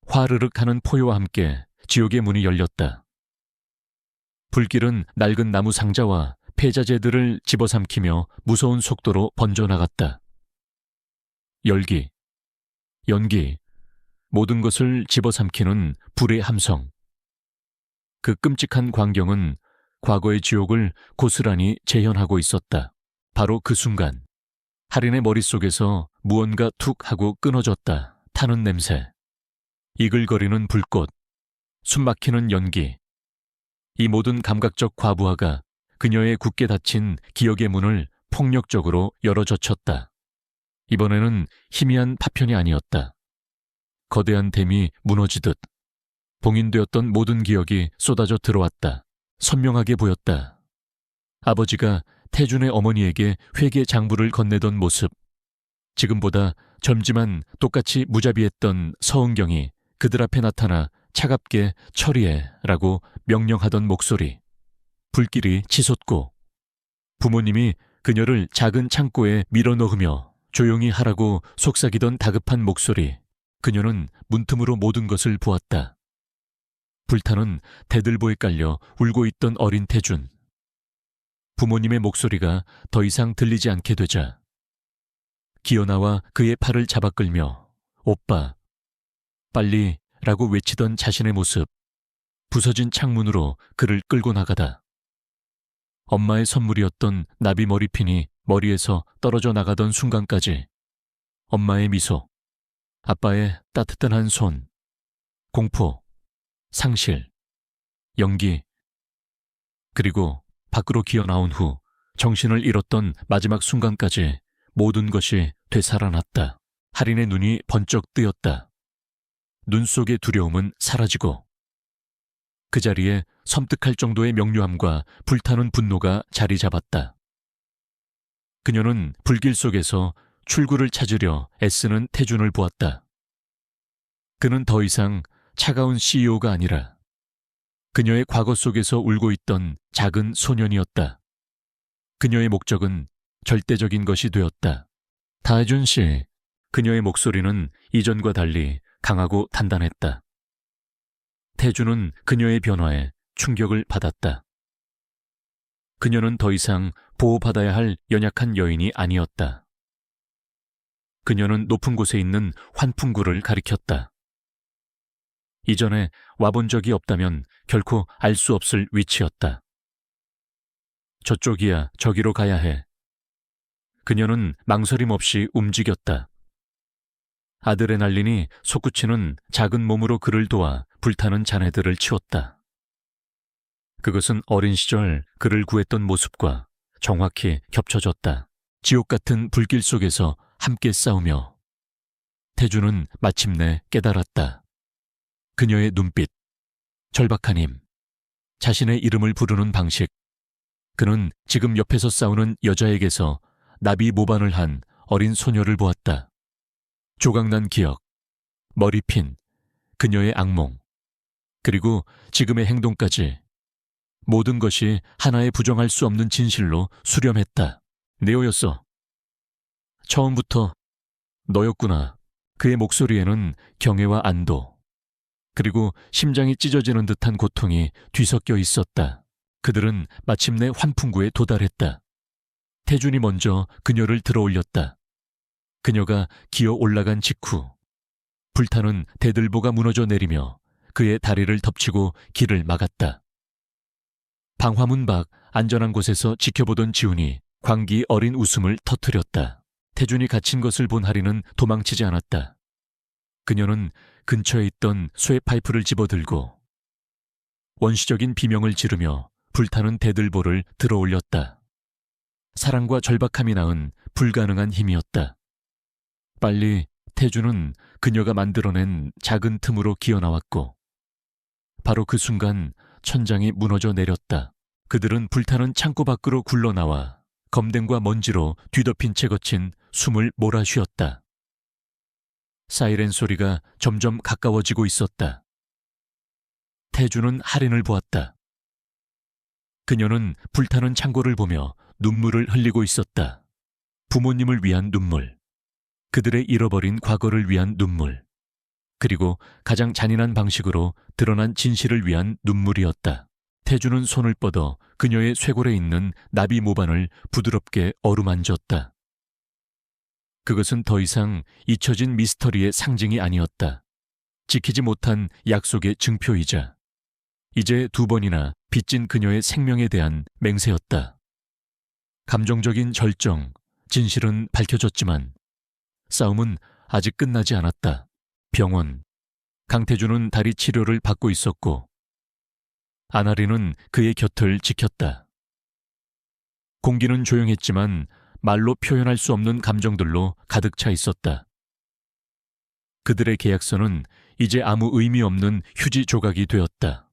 화르륵 하는 포효와 함께 지옥의 문이 열렸다. 불길은 낡은 나무 상자와 폐자재들을 집어삼키며 무서운 속도로 번져나갔다. 열기, 연기, 모든 것을 집어삼키는 불의 함성. 그 끔찍한 광경은 과거의 지옥을 고스란히 재현하고 있었다. 바로 그 순간 할인의 머릿속에서 무언가 툭 하고 끊어졌다. 타는 냄새, 이글거리는 불꽃, 숨막히는 연기. 이 모든 감각적 과부하가 그녀의 굳게 닫힌 기억의 문을 폭력적으로 열어젖혔다. 이번에는 희미한 파편이 아니었다. 거대한 댐이 무너지듯 봉인되었던 모든 기억이 쏟아져 들어왔다. 선명하게 보였다. 아버지가 태준의 어머니에게 회개 장부를 건네던 모습, 지금보다 젊지만 똑같이 무자비했던 서은경이 그들 앞에 나타나 차갑게 처리해라고 명령하던 목소리, 불길이 치솟고 부모님이 그녀를 작은 창고에 밀어넣으며 조용히 하라고 속삭이던 다급한 목소리. 그녀는 문틈으로 모든 것을 보았다. 불타는 대들보에 깔려 울고 있던 어린 태준. 부모님의 목소리가 더 이상 들리지 않게 되자 기어나와 그의 팔을 잡아 끌며 오빠, 빨리 라고 외치던 자신의 모습, 부서진 창문으로 그를 끌고 나가다. 엄마의 선물이었던 나비 머리핀이 머리에서 떨어져 나가던 순간까지 엄마의 미소, 아빠의 따뜻한 손, 공포, 상실, 연기, 그리고 밖으로 기어나온 후 정신을 잃었던 마지막 순간까지 모든 것이 되살아났다. 할인의 눈이 번쩍 뜨였다. 눈 속의 두려움은 사라지고 그 자리에 섬뜩할 정도의 명료함과 불타는 분노가 자리 잡았다. 그녀는 불길 속에서 출구를 찾으려 애쓰는 태준을 보았다. 그는 더 이상 차가운 CEO가 아니라 그녀의 과거 속에서 울고 있던 작은 소년이었다. 그녀의 목적은 절대적인 것이 되었다. 다혜준 씨, 그녀의 목소리는 이전과 달리 강하고 단단했다. 태준은 그녀의 변화에 충격을 받았다. 그녀는 더 이상 보호받아야 할 연약한 여인이 아니었다. 그녀는 높은 곳에 있는 환풍구를 가리켰다. 이전에 와본 적이 없다면 결코 알 수 없을 위치였다. 저쪽이야, 저기로 가야 해. 그녀는 망설임 없이 움직였다. 아드레날린이 솟구치는 작은 몸으로 그를 도와 불타는 잔해들을 치웠다. 그것은 어린 시절 그를 구했던 모습과 정확히 겹쳐졌다. 지옥 같은 불길 속에서 함께 싸우며 태준은 마침내 깨달았다. 그녀의 눈빛, 절박한 힘, 자신의 이름을 부르는 방식. 그는 지금 옆에서 싸우는 여자에게서 나비 모반을 한 어린 소녀를 보았다. 조각난 기억, 머리핀, 그녀의 악몽, 그리고 지금의 행동까지 모든 것이 하나의 부정할 수 없는 진실로 수렴했다. 네오였어. 처음부터 너였구나. 그의 목소리에는 경애와 안도, 그리고 심장이 찢어지는 듯한 고통이 뒤섞여 있었다. 그들은 마침내 환풍구에 도달했다. 태준이 먼저 그녀를 들어올렸다. 그녀가 기어 올라간 직후 불타는 대들보가 무너져 내리며 그의 다리를 덮치고 길을 막았다. 방화문 밖 안전한 곳에서 지켜보던 지훈이 광기 어린 웃음을 터뜨렸다. 태준이 갇힌 것을 본 하리는 도망치지 않았다. 그녀는 근처에 있던 쇠 파이프를 집어들고 원시적인 비명을 지르며 불타는 대들보를 들어올렸다. 사랑과 절박함이 낳은 불가능한 힘이었다. 빨리 태준은 그녀가 만들어낸 작은 틈으로 기어나왔고 바로 그 순간 천장이 무너져 내렸다. 그들은 불타는 창고 밖으로 굴러나와 검댕과 먼지로 뒤덮인 채 거친 숨을 몰아쉬었다. 사이렌 소리가 점점 가까워지고 있었다. 태준은 할인을 보았다. 그녀는 불타는 창고를 보며 눈물을 흘리고 있었다. 부모님을 위한 눈물, 그들의 잃어버린 과거를 위한 눈물, 그리고 가장 잔인한 방식으로 드러난 진실을 위한 눈물이었다. 태준은 손을 뻗어 그녀의 쇄골에 있는 나비 모반을 부드럽게 어루만졌다. 그것은 더 이상 잊혀진 미스터리의 상징이 아니었다. 지키지 못한 약속의 증표이자 이제 2번이나 빚진 그녀의 생명에 대한 맹세였다. 감정적인 절정, 진실은 밝혀졌지만 싸움은 아직 끝나지 않았다. 병원, 강태준은 다리 치료를 받고 있었고 아나리는 그의 곁을 지켰다. 공기는 조용했지만 말로 표현할 수 없는 감정들로 가득 차 있었다. 그들의 계약서는 이제 아무 의미 없는 휴지 조각이 되었다.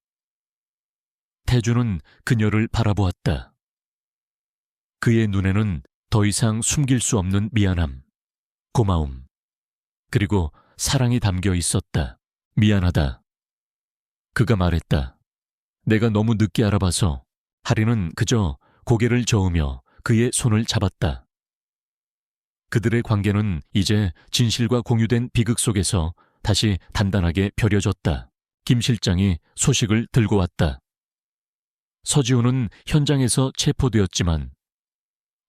태준은 그녀를 바라보았다. 그의 눈에는 더 이상 숨길 수 없는 미안함, 고마움, 그리고 사랑이 담겨 있었다. 미안하다. 그가 말했다. 내가 너무 늦게 알아봐서. 하리는 그저 고개를 저으며 그의 손을 잡았다. 그들의 관계는 이제 진실과 공유된 비극 속에서 다시 단단하게 벼려졌다. 김 실장이 소식을 들고 왔다. 서지호는 현장에서 체포되었지만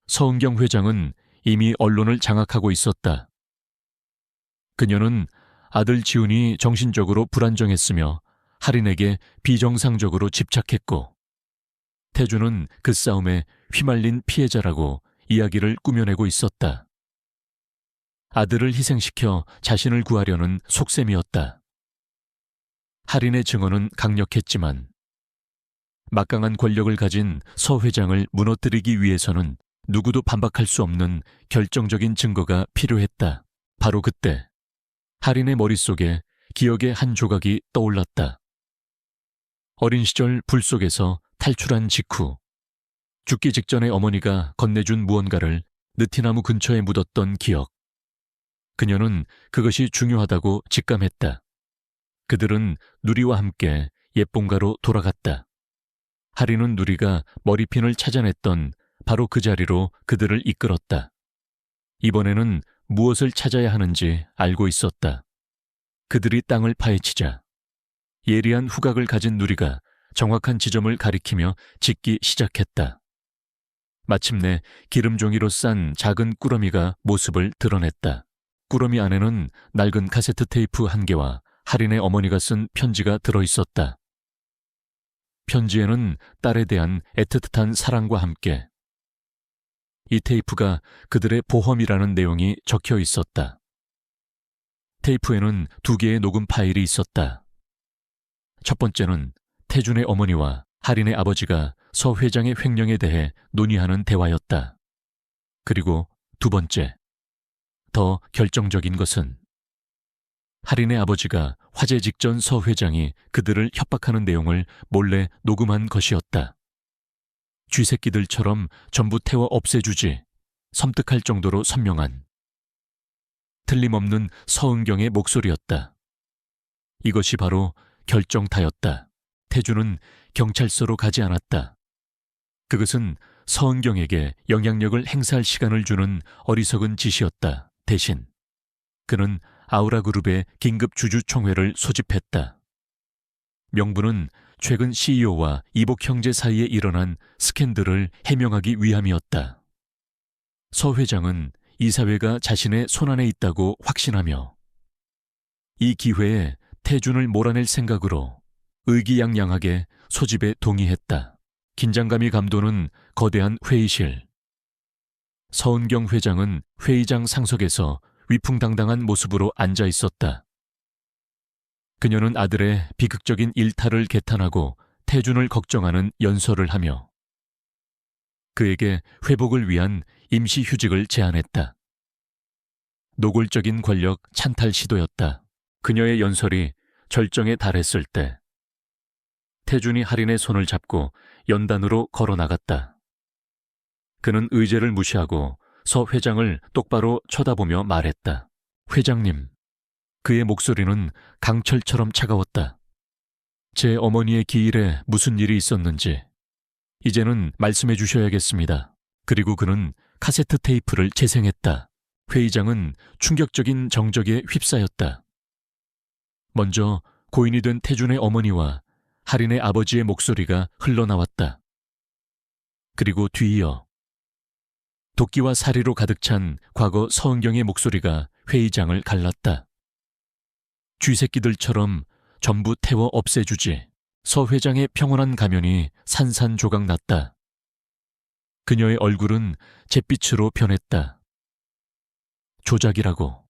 서은경 회장은 이미 언론을 장악하고 있었다. 그녀는 아들 지훈이 정신적으로 불안정했으며 할인에게 비정상적으로 집착했고, 태주는 그 싸움에 휘말린 피해자라고 이야기를 꾸며내고 있었다. 아들을 희생시켜 자신을 구하려는 속셈이었다. 할인의 증언은 강력했지만 막강한 권력을 가진 서 회장을 무너뜨리기 위해서는 누구도 반박할 수 없는 결정적인 증거가 필요했다. 바로 그때 할인의 머릿속에 기억의 한 조각이 떠올랐다. 어린 시절 불 속에서 탈출한 직후 죽기 직전에 어머니가 건네준 무언가를 느티나무 근처에 묻었던 기억. 그녀는 그것이 중요하다고 직감했다. 그들은 누리와 함께 옛봉가로 돌아갔다. 할인은 누리가 머리핀을 찾아냈던 바로 그 자리로 그들을 이끌었다. 이번에는 무엇을 찾아야 하는지 알고 있었다. 그들이 땅을 파헤치자 예리한 후각을 가진 누리가 정확한 지점을 가리키며 짓기 시작했다. 마침내 기름종이로 싼 작은 꾸러미가 모습을 드러냈다. 꾸러미 안에는 낡은 카세트 테이프 한 개와 할인의 어머니가 쓴 편지가 들어있었다. 편지에는 딸에 대한 애틋한 사랑과 함께 이 테이프가 그들의 보험이라는 내용이 적혀 있었다. 테이프에는 2개의 녹음 파일이 있었다. 첫 번째는 태준의 어머니와 할인의 아버지가 서 회장의 횡령에 대해 논의하는 대화였다. 그리고 두 번째, 더 결정적인 것은 할인의 아버지가 화재 직전 서 회장이 그들을 협박하는 내용을 몰래 녹음한 것이었다. 쥐새끼들처럼 전부 태워 없애주지, 섬뜩할 정도로 선명한 틀림없는 서은경의 목소리였다. 이것이 바로 결정타였다. 태주는 경찰서로 가지 않았다. 그것은 서은경에게 영향력을 행사할 시간을 주는 어리석은 짓이었다. 대신 그는 아우라그룹의 긴급 주주총회를 소집했다. 명분은 최근 CEO와 이복 형제 사이에 일어난 스캔들을 해명하기 위함이었다. 서 회장은 이사회가 자신의 손안에 있다고 확신하며 이 기회에 태준을 몰아낼 생각으로 의기양양하게 소집에 동의했다. 긴장감이 감도는 거대한 회의실. 서은경 회장은 회의장 상석에서 위풍당당한 모습으로 앉아 있었다. 그녀는 아들의 비극적인 일탈을 개탄하고 태준을 걱정하는 연설을 하며 그에게 회복을 위한 임시휴직을 제안했다. 노골적인 권력 찬탈 시도였다. 그녀의 연설이 절정에 달했을 때 태준이 할인의 손을 잡고 연단으로 걸어 나갔다. 그는 의제를 무시하고 서 회장을 똑바로 쳐다보며 말했다. 회장님. 그의 목소리는 강철처럼 차가웠다. 제 어머니의 기일에 무슨 일이 있었는지 이제는 말씀해 주셔야겠습니다. 그리고 그는 카세트 테이프를 재생했다. 회의장은 충격적인 정적에 휩싸였다. 먼저 고인이 된 태준의 어머니와 할인의 아버지의 목소리가 흘러나왔다. 그리고 뒤이어 도끼와 사리로 가득 찬 과거 서은경의 목소리가 회의장을 갈랐다. 쥐새끼들처럼 전부 태워 없애주지. 서 회장의 평온한 가면이 산산조각 났다. 그녀의 얼굴은 잿빛으로 변했다. 조작이라고,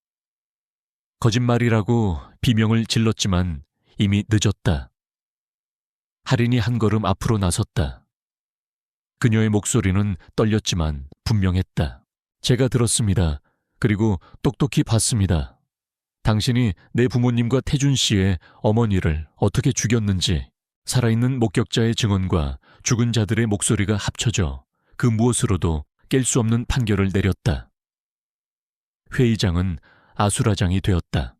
거짓말이라고 비명을 질렀지만 이미 늦었다. 할인이 한 걸음 앞으로 나섰다. 그녀의 목소리는 떨렸지만 분명했다. 제가 들었습니다. 그리고 똑똑히 봤습니다. 당신이 내 부모님과 태준 씨의 어머니를 어떻게 죽였는지 살아있는 목격자의 증언과 죽은 자들의 목소리가 합쳐져 그 무엇으로도 깰 수 없는 판결을 내렸다. 회의장은 아수라장이 되었다.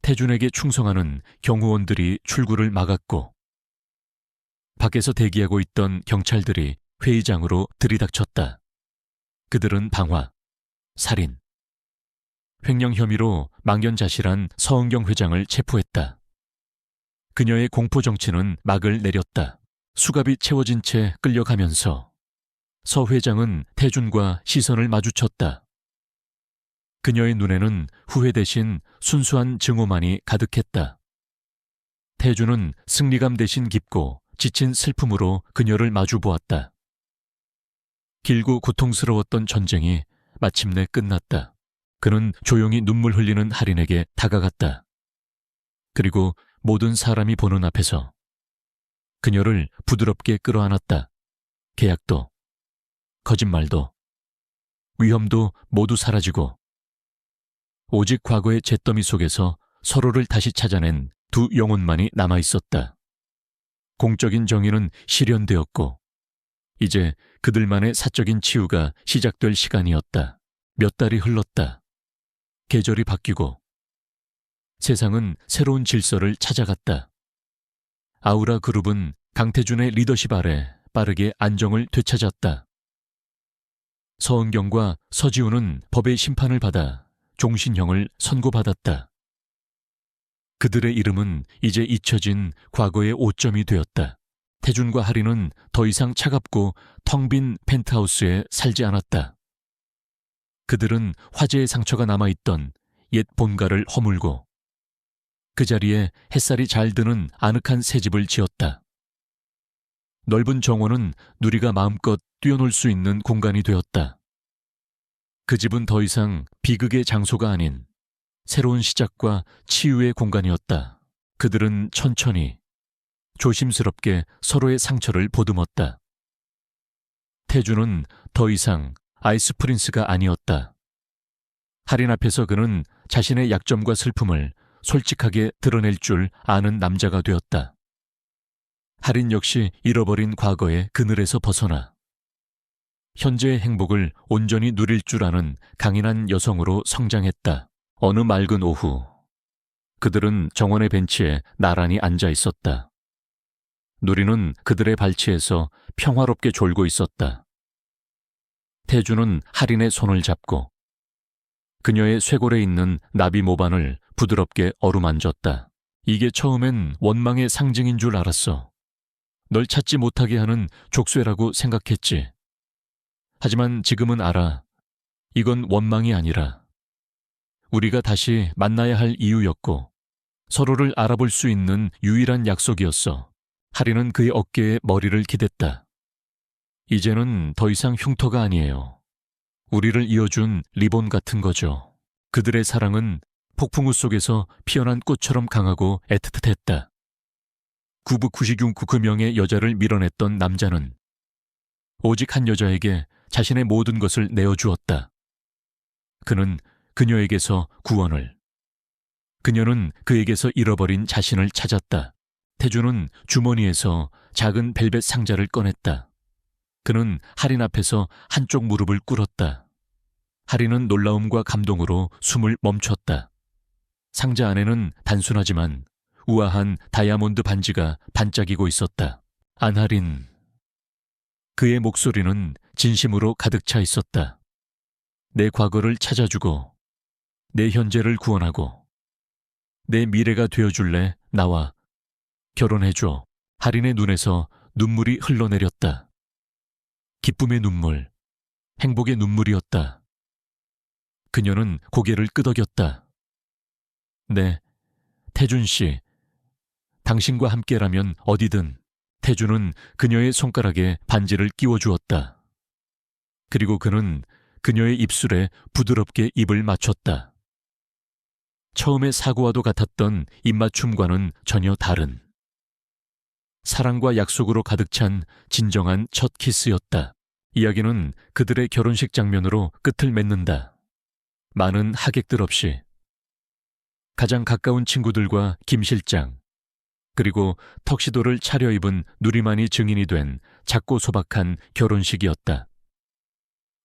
태준에게 충성하는 경호원들이 출구를 막았고 밖에서 대기하고 있던 경찰들이 회의장으로 들이닥쳤다. 그들은 방화, 살인, 횡령 혐의로 망연자실한 서은경 회장을 체포했다. 그녀의 공포 정치는 막을 내렸다. 수갑이 채워진 채 끌려가면서 서 회장은 태준과 시선을 마주쳤다. 그녀의 눈에는 후회 대신 순수한 증오만이 가득했다. 태주는 승리감 대신 깊고 지친 슬픔으로 그녀를 마주 보았다. 길고 고통스러웠던 전쟁이 마침내 끝났다. 그는 조용히 눈물 흘리는 할인에게 다가갔다. 그리고 모든 사람이 보는 앞에서 그녀를 부드럽게 끌어안았다. 계약도, 거짓말도, 위험도 모두 사라지고 오직 과거의 잿더미 속에서 서로를 다시 찾아낸 두 영혼만이 남아있었다. 공적인 정의는 실현되었고 이제 그들만의 사적인 치유가 시작될 시간이었다. 몇 달이 흘렀다. 계절이 바뀌고 세상은 새로운 질서를 찾아갔다. 아우라 그룹은 강태준의 리더십 아래 빠르게 안정을 되찾았다. 서은경과 서지우는 법의 심판을 받아 종신형을 선고받았다. 그들의 이름은 이제 잊혀진 과거의 오점이 되었다. 태준과 하리는 더 이상 차갑고 텅 빈 펜트하우스에 살지 않았다. 그들은 화재의 상처가 남아있던 옛 본가를 허물고 그 자리에 햇살이 잘 드는 아늑한 새 집을 지었다. 넓은 정원은 누리가 마음껏 뛰어놀 수 있는 공간이 되었다. 그 집은 더 이상 비극의 장소가 아닌 새로운 시작과 치유의 공간이었다. 그들은 천천히 조심스럽게 서로의 상처를 보듬었다. 태주는 더 이상 아이스 프린스가 아니었다. 할인 앞에서 그는 자신의 약점과 슬픔을 솔직하게 드러낼 줄 아는 남자가 되었다. 할인 역시 잃어버린 과거의 그늘에서 벗어나 현재의 행복을 온전히 누릴 줄 아는 강인한 여성으로 성장했다. 어느 맑은 오후, 그들은 정원의 벤치에 나란히 앉아 있었다. 누리는 그들의 발치에서 평화롭게 졸고 있었다. 태주는 할인의 손을 잡고 그녀의 쇄골에 있는 나비 모반을 부드럽게 어루만졌다. 이게 처음엔 원망의 상징인 줄 알았어. 널 찾지 못하게 하는 족쇄라고 생각했지. 하지만 지금은 알아. 이건 원망이 아니라 우리가 다시 만나야 할 이유였고 서로를 알아볼 수 있는 유일한 약속이었어. 하리는 그의 어깨에 머리를 기댔다. 이제는 더 이상 흉터가 아니에요. 우리를 이어준 리본 같은 거죠. 그들의 사랑은 폭풍우 속에서 피어난 꽃처럼 강하고 애틋했다. 구부구시균구 그 명의 여자를 밀어냈던 남자는 오직 한 여자에게 자신의 모든 것을 내어주었다. 그는 그녀에게서 구원을, 그녀는 그에게서 잃어버린 자신을 찾았다. 태주는 주머니에서 작은 벨벳 상자를 꺼냈다. 그는 할인 앞에서 한쪽 무릎을 꿇었다. 할인은 놀라움과 감동으로 숨을 멈췄다. 상자 안에는 단순하지만 우아한 다이아몬드 반지가 반짝이고 있었다. 안할인. 그의 목소리는 진심으로 가득 차 있었다. 내 과거를 찾아주고 내 현재를 구원하고 내 미래가 되어줄래? 나와 결혼해줘. 할인의 눈에서 눈물이 흘러내렸다. 기쁨의 눈물, 행복의 눈물이었다. 그녀는 고개를 끄덕였다. 네, 태준 씨. 당신과 함께라면 어디든. 태준은 그녀의 손가락에 반지를 끼워주었다. 그리고 그는 그녀의 입술에 부드럽게 입을 맞췄다. 처음의 사고와도 같았던 입맞춤과는 전혀 다른 사랑과 약속으로 가득 찬 진정한 첫 키스였다. 이야기는 그들의 결혼식 장면으로 끝을 맺는다. 많은 하객들 없이 가장 가까운 친구들과 김 실장, 그리고 턱시도를 차려입은 누리만이 증인이 된 작고 소박한 결혼식이었다.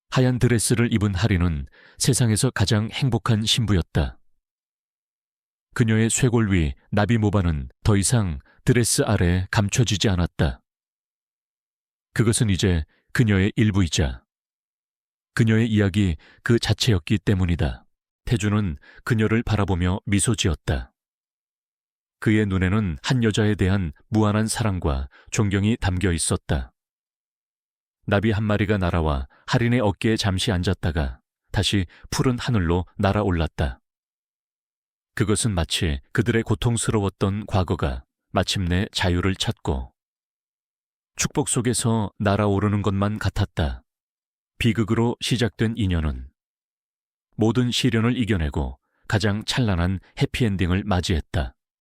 하얀 드레스를 입은 하리는 세상에서 가장 행복한 신부였다. 그녀의 쇄골 위 나비 모반은 더 이상 드레스 아래에 감춰지지 않았다. 그것은 이제 그녀의 일부이자 그녀의 이야기 그 자체였기 때문이다. 태주는 그녀를 바라보며 미소 지었다. 그의 눈에는 한 여자에 대한 무한한 사랑과 존경이 담겨 있었다. 나비 한 마리가 날아와 할인의 어깨에 잠시 앉았다가 다시 푸른 하늘로 날아올랐다. 그것은 마치 그들의 고통스러웠던 과거가 마침내 자유를 찾고 축복 속에서 날아오르는 것만 같았다. 비극으로 시작된 인연은 모든 시련을 이겨내고 가장 찬란한 해피엔딩을 맞이했다.